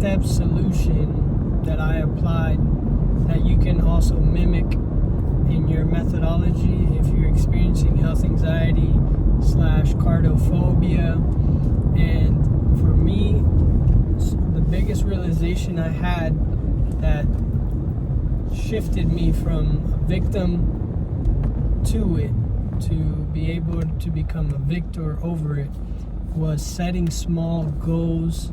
step solution that I applied that you can also mimic in your methodology if you're experiencing health anxiety / cardiophobia. And for me, the biggest realization I had that shifted me from a victim to it, to be able to become a victor over it, was setting small goals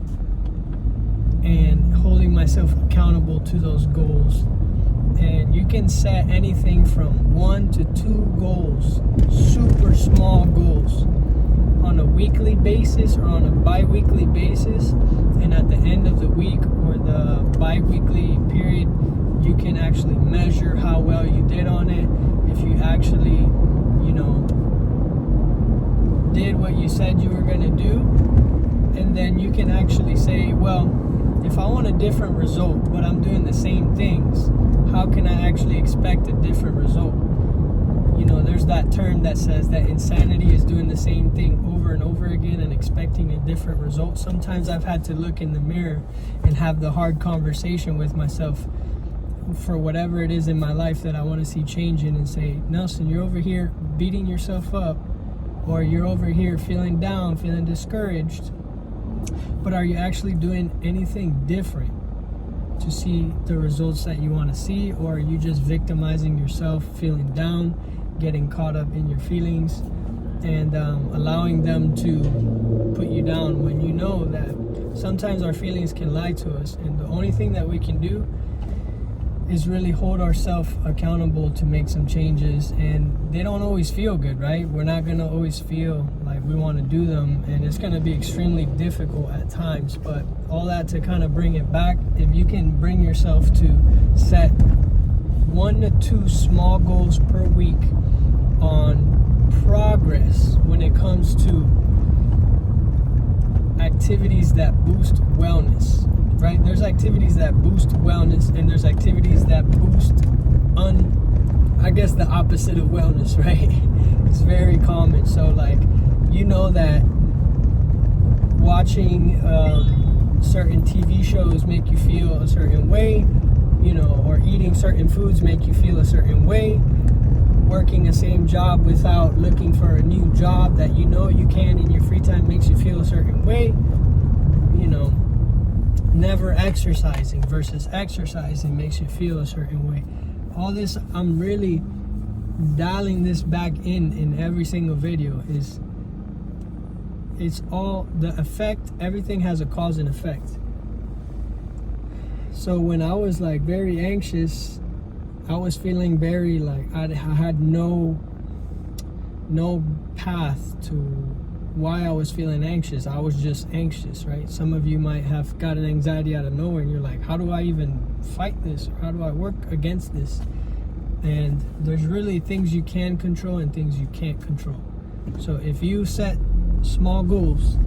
and holding myself accountable to those goals. And you can set anything from 1 to 2 goals, super small goals, on a weekly basis or on a bi-weekly basis. And at the end of the week or the bi-weekly period, you can actually measure how well you did on it. If you actually, did what you said you were going to do. And then you can actually say, well, if I want a different result, but I'm doing the same things, how can I actually expect a different result? There's that term that says that insanity is doing the same thing over and over again and expecting a different result. Sometimes I've had to look in the mirror and have the hard conversation with myself for whatever it is in my life that I want to see changing, and say, Nelson, you're over here beating yourself up, or you're over here feeling down, feeling discouraged, but are you actually doing anything different to see the results that you want to see? Or are you just victimizing yourself, feeling down, getting caught up in your feelings, and allowing them to put you down, when you know that sometimes our feelings can lie to us, and the only thing that we can do is really hold ourselves accountable to make some changes. And they don't always feel good, right? We're not going to always feel like we want to do them, and it's going to be extremely difficult at times. But all that to kind of bring it back, if you can bring yourself to set 1 to 2 small goals per week on progress when it comes to activities that boost wellness, right? There's activities that boost wellness, and there's activities that boost the opposite of wellness, right? It's very common. So that watching certain TV shows make you feel a certain way, or eating certain foods make you feel a certain way. Working the same job without looking for a new job that you can in your free time makes you feel a certain way. Never exercising versus exercising makes you feel a certain way. All this, I'm really dialing this back in every single video, it's all the effect. Everything has a cause and effect. So when I was very anxious, I was feeling very I had no path to why I was feeling anxious. I was just anxious, right? Some of you might have gotten anxiety out of nowhere, and you're like, how do I even fight this? Or how do I work against this? And there's really things you can control and things you can't control. So if you set small goals,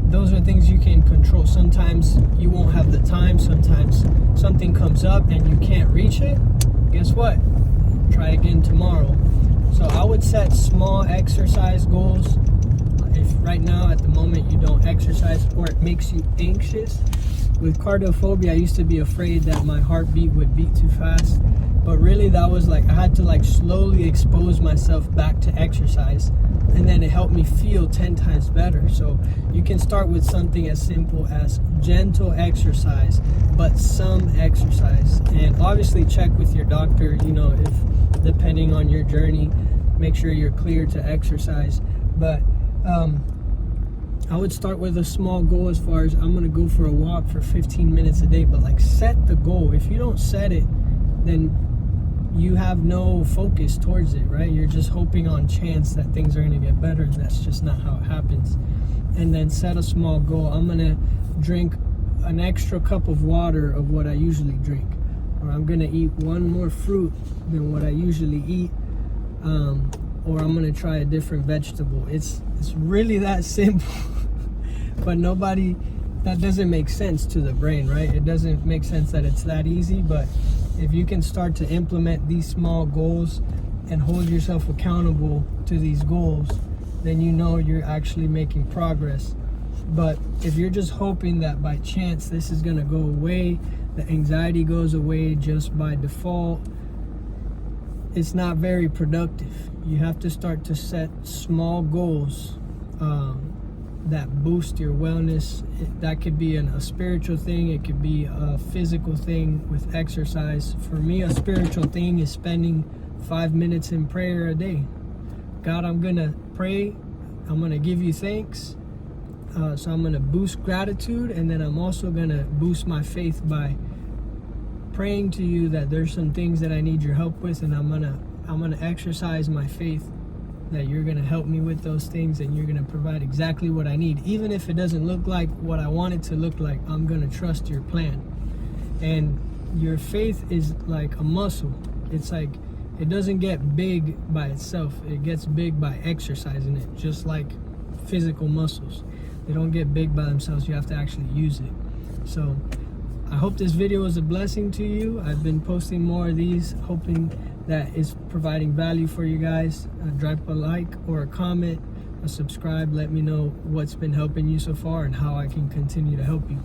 those are things you can control. Sometimes you won't have the time. Sometimes something comes up and you can't reach it. Guess what? Try again tomorrow. So I would set small exercise goals. If right now at the moment you don't exercise, or it makes you anxious. With cardiophobia, I used to be afraid that my heartbeat would beat too fast, but really that was I had to slowly expose myself back to exercise, and then it helped me feel 10 times better. So you can start with something as simple as gentle exercise, but some exercise. And obviously check with your doctor, if depending on your journey, make sure you're clear to exercise. But I would start with a small goal, as far as I'm going to go for a walk for 15 minutes a day, but set the goal. If you don't set it, then you have no focus towards it, right? You're just hoping on chance that things are going to get better, and that's just not how it happens. And then set a small goal. I'm going to drink an extra cup of water of what I usually drink, or I'm going to eat one more fruit than what I usually eat, or I'm going to try a different vegetable. It's really that simple. But that doesn't make sense to the brain, right? It doesn't make sense that it's that easy. But if you can start to implement these small goals and hold yourself accountable to these goals, then you're actually making progress. But if you're just hoping that by chance this is going to go away, the anxiety goes away just by default, it's not very productive. You have to start to set small goals that boost your wellness. That could be a spiritual thing. It could be a physical thing with exercise. For me, a spiritual thing is spending 5 minutes in prayer a day. God, I'm going to pray. I'm going to give you thanks. So I'm going to boost gratitude, and then I'm also going to boost my faith by praying to you that there's some things that I need your help with, and I'm gonna exercise my faith that you're gonna help me with those things, and you're gonna provide exactly what I need. Even if it doesn't look like what I want it to look like, I'm gonna trust your plan. And your faith is like a muscle. It's like, it doesn't get big by itself. It gets big by exercising it, just like physical muscles. They don't get big by themselves. You have to actually use it. So I hope this video was a blessing to you. I've been posting more of these, hoping that it's providing value for you guys. Drop a like or a comment, a subscribe. Let me know what's been helping you so far and how I can continue to help you.